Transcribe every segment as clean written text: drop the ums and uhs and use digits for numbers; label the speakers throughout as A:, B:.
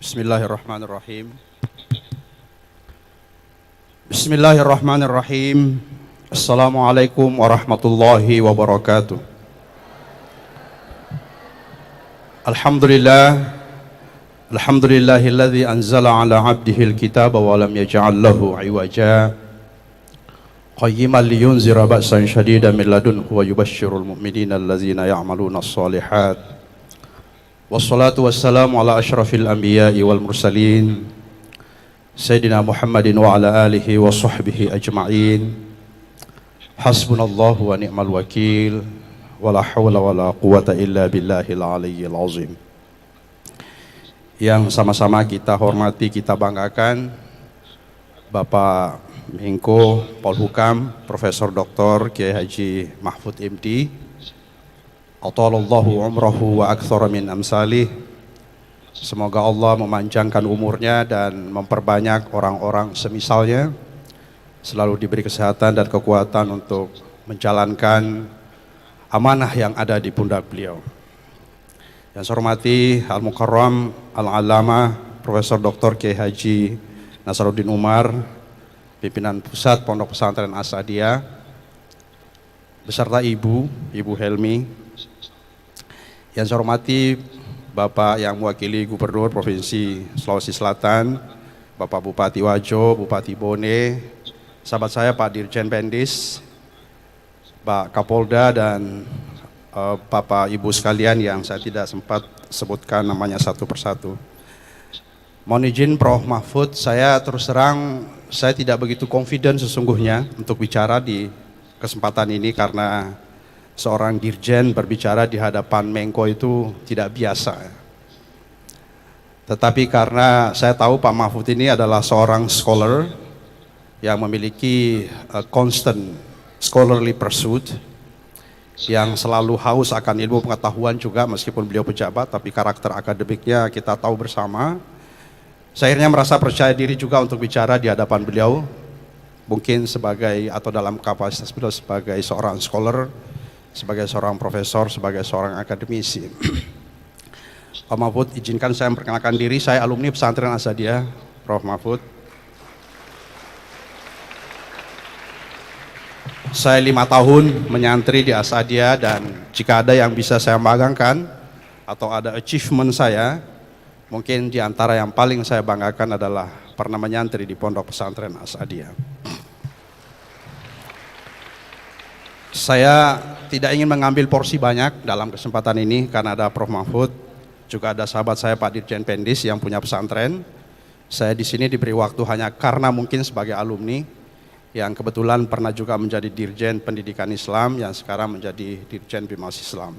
A: Bismillahirrahmanirrahim. Bismillahirrahmanirrahim. Assalamualaikum warahmatullahi wabarakatuh. Alhamdulillah. Alhamdulillahilladzi anzala ala abdihil kitaba wa lam yaj'al lahu iwaja. Qayyiman liyunzira ba'san syadidan min ladunhu wa yubashshirul mu'minina allazina ya'maluna as-solihat. Wassalatu wassalamu ala asyrafil anbiya'i wal mursalin Sayyidina Muhammadin wa ala alihi wa sahbihi ajma'in. Hasbunallahu wa ni'mal wakil. Wa la hawla wa la quwata illa billahil aliyyil azim. Yang sama-sama kita hormati, kita banggakan Bapak Menko Polhukam Profesor Dr. Kiai Haji Mahfud MD, Atalallahu umrahu wa aktsara min amsalih. Semoga Allah memanjangkan umurnya dan memperbanyak orang-orang semisalnya, selalu diberi kesehatan dan kekuatan untuk menjalankan amanah yang ada di pundak beliau. Yang saya hormati Al-Mukarram Al-Alama Profesor Dr. Kiai Haji Nasaruddin Umar, pimpinan pusat Pondok Pesantren As-Sadia, beserta Ibu Helmi. Yang saya hormati Bapak yang mewakili Gubernur Provinsi Sulawesi Selatan, Bapak Bupati Wajo, Bupati Bone, sahabat saya Pak Dirjen Pendis, Pak Kapolda, dan Bapak Ibu sekalian yang saya tidak sempat sebutkan namanya satu persatu. Mohon izin Prof. Mahfud, saya terus terang saya tidak begitu confident sesungguhnya untuk bicara di kesempatan ini karena seorang dirjen berbicara di hadapan Menko itu tidak biasa. Tetapi karena saya tahu Pak Mahfud ini adalah seorang scholar yang memiliki constant scholarly pursuit, yang selalu haus akan ilmu pengetahuan juga meskipun beliau pejabat, tapi karakter akademiknya kita tahu bersama. Saya akhirnya merasa percaya diri juga untuk bicara di hadapan beliau, mungkin sebagai atau dalam kapasitas beliau sebagai seorang scholar, sebagai seorang profesor, sebagai seorang akademisi. Pak Mahfud, izinkan saya memperkenalkan diri, saya alumni pesantren As-Sadia, Prof. Mahfud. Saya 5 tahun menyantri di As-Sadia, dan jika ada yang bisa saya banggakan atau ada achievement saya, mungkin di antara yang paling saya banggakan adalah pernah menyantri di Pondok Pesantren As-Sadia. Saya tidak ingin mengambil porsi banyak dalam kesempatan ini karena ada Prof. Mahfud, juga ada sahabat saya Pak Dirjen Pendis yang punya pesantren. Saya di sini diberi waktu hanya karena mungkin sebagai alumni yang kebetulan pernah juga menjadi Dirjen Pendidikan Islam yang sekarang menjadi Dirjen Bimas Islam.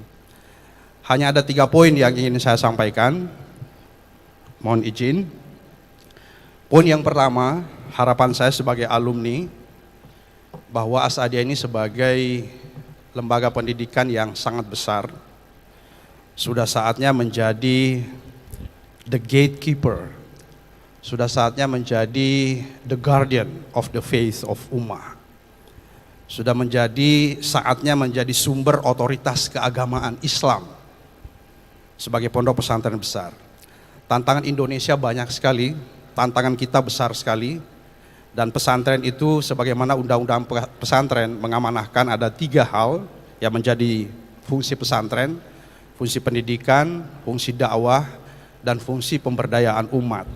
A: Hanya ada 3 poin yang ingin saya sampaikan. Mohon izin. Poin yang pertama, harapan saya sebagai alumni bahwa As-Sadia ini sebagai lembaga pendidikan yang sangat besar, sudah saatnya menjadi the gatekeeper, sudah saatnya menjadi the guardian of the faith of ummah, sudah menjadi saatnya menjadi sumber otoritas keagamaan Islam sebagai pondok pesantren besar. Tantangan Indonesia banyak sekali, tantangan kita besar sekali. Dan pesantren itu sebagaimana undang-undang pesantren mengamanahkan ada 3 hal yang menjadi fungsi pesantren: fungsi pendidikan, fungsi dakwah, dan fungsi pemberdayaan umat.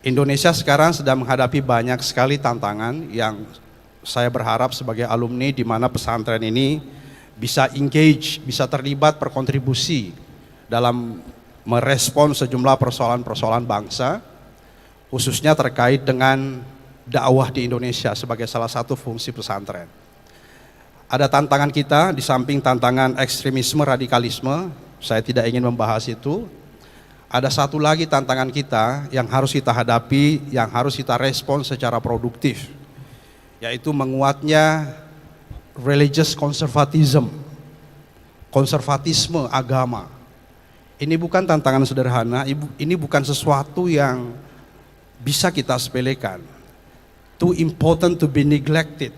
A: Indonesia sekarang sedang menghadapi banyak sekali tantangan yang saya berharap sebagai alumni di mana pesantren ini bisa engage, bisa terlibat berkontribusi dalam merespon sejumlah persoalan-persoalan bangsa, khususnya terkait dengan dakwah di Indonesia sebagai salah satu fungsi pesantren. Ada tantangan kita, di samping tantangan ekstremisme, radikalisme, saya tidak ingin membahas itu. Ada satu lagi tantangan kita yang harus kita hadapi, yang harus kita respon secara produktif, yaitu menguatnya religious conservatism, konservatisme agama. Ini bukan tantangan sederhana, ini bukan sesuatu yang bisa kita sepelekan. Too important to be neglected.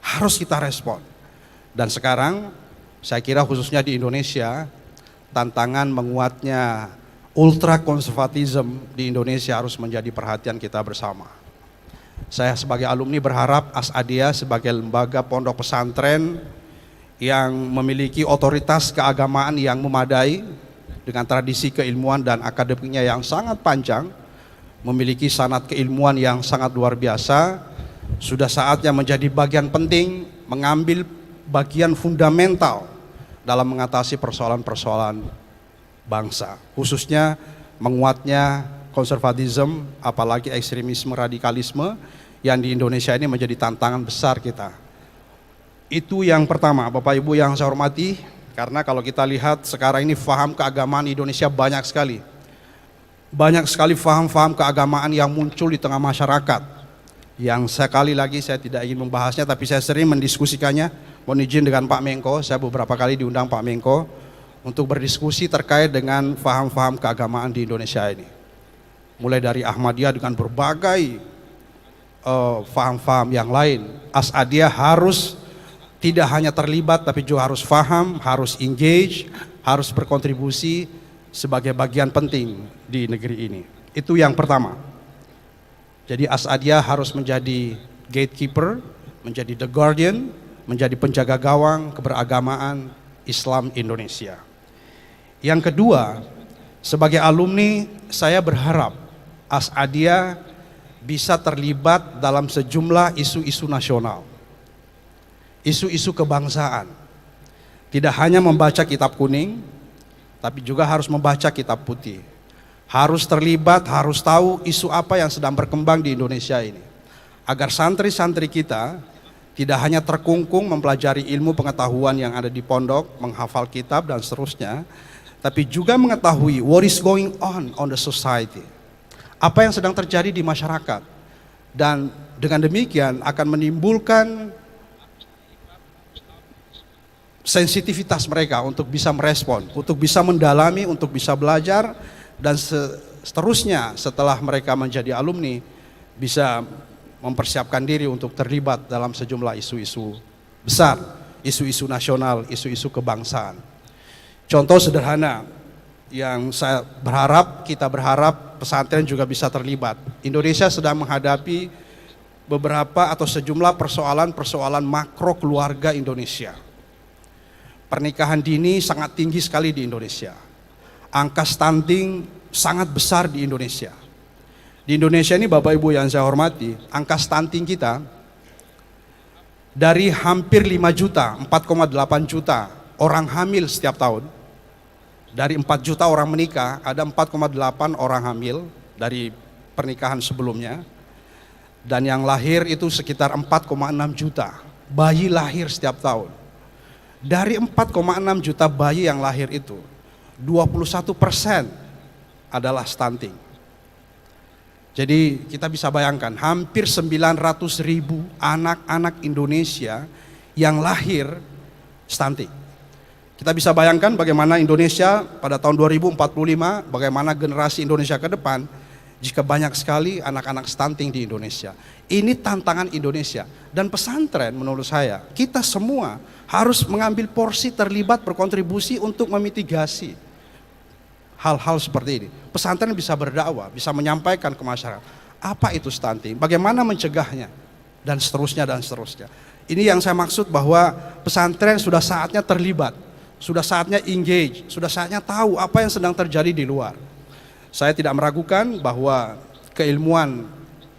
A: Harus kita respon. Dan sekarang saya kira khususnya di Indonesia, tantangan menguatnya ultra konservatisme di Indonesia harus menjadi perhatian kita bersama. Saya sebagai alumni berharap Asadia sebagai lembaga pondok pesantren yang memiliki otoritas keagamaan yang memadai dengan tradisi keilmuan dan akademiknya yang sangat panjang, memiliki sanad keilmuan yang sangat luar biasa, sudah saatnya menjadi bagian penting, mengambil bagian fundamental dalam mengatasi persoalan-persoalan bangsa, khususnya menguatnya konservatisme, apalagi ekstremisme radikalisme yang di Indonesia ini menjadi tantangan besar kita. Itu yang pertama, Bapak Ibu yang saya hormati, karena kalau kita lihat sekarang ini faham keagamaan di Indonesia banyak sekali. Banyak sekali faham-faham keagamaan yang muncul di tengah masyarakat. Yang sekali lagi saya tidak ingin membahasnya, tapi saya sering mendiskusikannya. Mohon izin dengan Pak Menko, saya beberapa kali diundang Pak Menko untuk berdiskusi terkait dengan faham-faham keagamaan di Indonesia ini. Mulai dari Ahmadiyah dengan berbagai faham-faham yang lain. Asadia harus tidak hanya terlibat tapi juga harus paham, harus engage, harus berkontribusi sebagai bagian penting di negeri ini. Itu yang pertama. Jadi Asadia harus menjadi gatekeeper, menjadi the guardian, menjadi penjaga gawang keberagamaan Islam Indonesia. Yang kedua, sebagai alumni saya berharap Asadia bisa terlibat dalam sejumlah isu-isu nasional. Isu-isu kebangsaan. Tidak hanya membaca kitab kuning, tapi juga harus membaca kitab putih. Harus terlibat, harus tahu isu apa yang sedang berkembang di Indonesia ini. Agar santri-santri kita tidak hanya terkungkung mempelajari ilmu pengetahuan yang ada di pondok, menghafal kitab dan seterusnya, tapi juga mengetahui what is going on the society. Apa yang sedang terjadi di masyarakat. Dan dengan demikian akan menimbulkan sensitivitas mereka untuk bisa merespon, untuk bisa mendalami, untuk bisa belajar, dan seterusnya setelah mereka menjadi alumni bisa mempersiapkan diri untuk terlibat dalam sejumlah isu-isu besar, isu-isu nasional, isu-isu kebangsaan. Contoh sederhana yang kita berharap pesantren juga bisa terlibat. Indonesia sedang menghadapi beberapa atau sejumlah persoalan-persoalan makro keluarga Indonesia. Pernikahan dini sangat tinggi sekali di Indonesia. Angka stunting sangat besar di Indonesia. Di Indonesia ini Bapak Ibu yang saya hormati, angka stunting kita dari hampir 5 juta, 4,8 juta orang hamil setiap tahun. Dari 4 juta orang menikah, ada 4,8 orang hamil dari pernikahan sebelumnya. Dan yang lahir itu sekitar 4,6 juta bayi lahir setiap tahun. Dari 4,6 juta bayi yang lahir itu, 21% adalah stunting. Jadi kita bisa bayangkan hampir 900.000 anak-anak Indonesia yang lahir stunting. Kita bisa bayangkan bagaimana Indonesia pada tahun 2045, bagaimana generasi Indonesia ke depan jika banyak sekali anak-anak stunting di Indonesia. Ini tantangan Indonesia. Dan pesantren menurut saya, kita semua harus mengambil porsi terlibat berkontribusi untuk memitigasi hal-hal seperti ini. Pesantren bisa berdakwah, bisa menyampaikan ke masyarakat apa itu stunting, bagaimana mencegahnya, dan seterusnya dan seterusnya. Ini yang saya maksud bahwa pesantren sudah saatnya terlibat, sudah saatnya engage, sudah saatnya tahu apa yang sedang terjadi di luar. Saya tidak meragukan bahwa keilmuan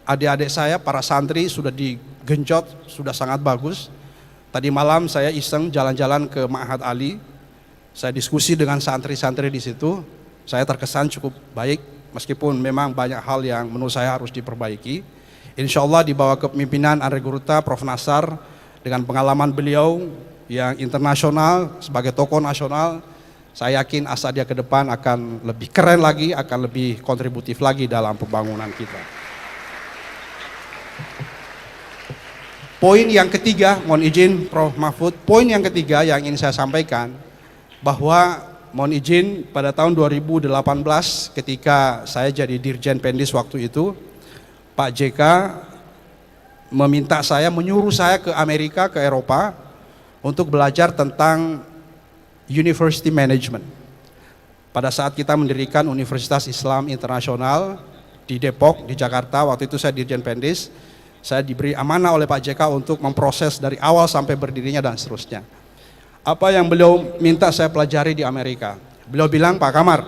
A: adik-adik saya, para santri sudah digenjot, sudah sangat bagus. Tadi malam saya iseng jalan-jalan ke Ma'had Ali, saya diskusi dengan santri-santri di situ. Saya terkesan cukup baik, meskipun memang banyak hal yang menurut saya harus diperbaiki. Insya Allah di bawah kepemimpinan Andre Guruta, Prof. Nasar, dengan pengalaman beliau yang internasional sebagai tokoh nasional, saya yakin Asadia ke depan akan lebih keren lagi, akan lebih kontributif lagi dalam pembangunan kita. Poin yang ketiga, mohon izin Prof. Mahfud, poin yang ketiga yang ingin saya sampaikan, bahwa mohon izin pada tahun 2018 ketika saya jadi Dirjen Pendis waktu itu, Pak JK menyuruh saya ke Amerika, ke Eropa untuk belajar tentang University Management. pada saat kita mendirikan Universitas Islam Internasional di Depok, di Jakarta. Waktu itu saya Dirjen Pendis, saya diberi amanah oleh Pak JK untuk memproses dari awal sampai berdirinya dan seterusnya. Apa yang beliau minta saya pelajari di Amerika? Beliau bilang, Pak Kamar,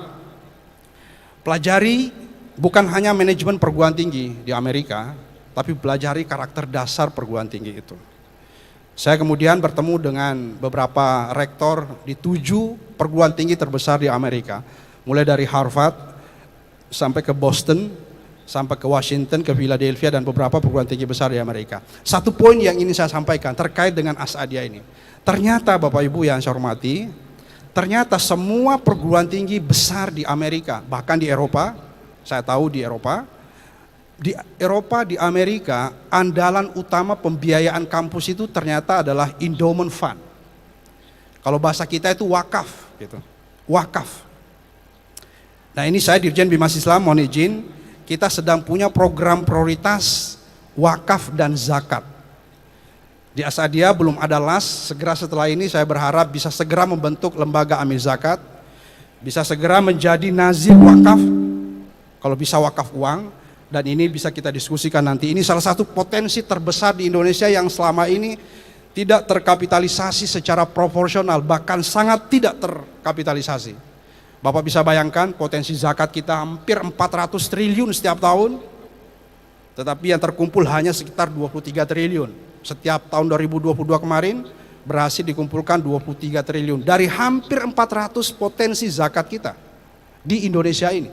A: pelajari bukan hanya manajemen perguruan tinggi di Amerika, tapi pelajari karakter dasar perguruan tinggi itu. Saya kemudian bertemu dengan beberapa rektor di 7 perguruan tinggi terbesar di Amerika, mulai dari Harvard sampai ke Boston, sampai ke Washington, ke Philadelphia, dan beberapa perguruan tinggi besar di Amerika. Satu poin yang ingin saya sampaikan terkait dengan Asadiah ini. Ternyata Bapak Ibu yang saya hormati, ternyata semua perguruan tinggi besar di Amerika, bahkan di Eropa, saya tahu di Eropa, di Amerika, andalan utama pembiayaan kampus itu ternyata adalah endowment fund. Kalau bahasa kita itu wakaf, gitu. Wakaf. Nah, ini saya Dirjen Bimas Islam, mohon izin, kita sedang punya program prioritas wakaf dan zakat. Di Asadiah belum ada las, segera setelah ini saya berharap bisa segera membentuk lembaga amil zakat, bisa segera menjadi nazir wakaf, kalau bisa wakaf uang. Dan ini bisa kita diskusikan nanti. Ini salah satu potensi terbesar di Indonesia yang selama ini tidak terkapitalisasi secara proporsional, bahkan sangat tidak terkapitalisasi. Bapak bisa bayangkan potensi zakat kita hampir 400 triliun setiap tahun, tetapi yang terkumpul hanya sekitar 23 triliun. Setiap tahun 2022 kemarin berhasil dikumpulkan 23 triliun dari hampir 400 potensi zakat kita di Indonesia ini.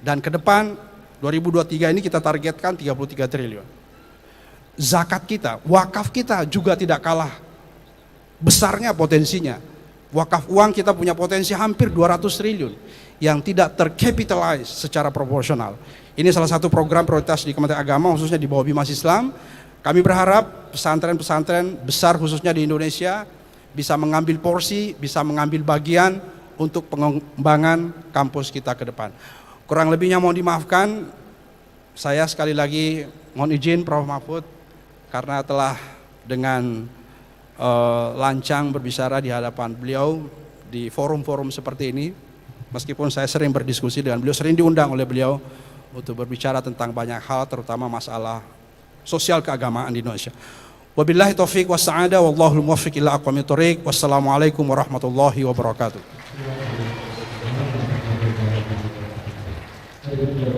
A: Dan ke depan 2023 ini kita targetkan 33 triliun. Zakat kita, wakaf kita juga tidak kalah besarnya potensinya. Wakaf uang kita punya potensi hampir 200 triliun yang tidak tercapitalize secara proporsional. Ini salah satu program prioritas di Kementerian Agama, khususnya di bawah Bimas Islam. Kami berharap pesantren-pesantren besar khususnya di Indonesia bisa mengambil porsi, bisa mengambil bagian untuk pengembangan kampus kita ke depan. Kurang lebihnya mohon dimaafkan, saya sekali lagi mohon izin Prof. Mahfud karena telah dengan lancang berbicara di hadapan beliau di forum-forum seperti ini. Meskipun saya sering berdiskusi dengan beliau, sering diundang oleh beliau untuk berbicara tentang banyak hal, terutama masalah sosial keagamaan di Indonesia. Wabillahi taufiq wa sa'ada wallahul muwaffiq ila aqwamit thoriq. Wassalamualaikum warahmatullahi wabarakatuh.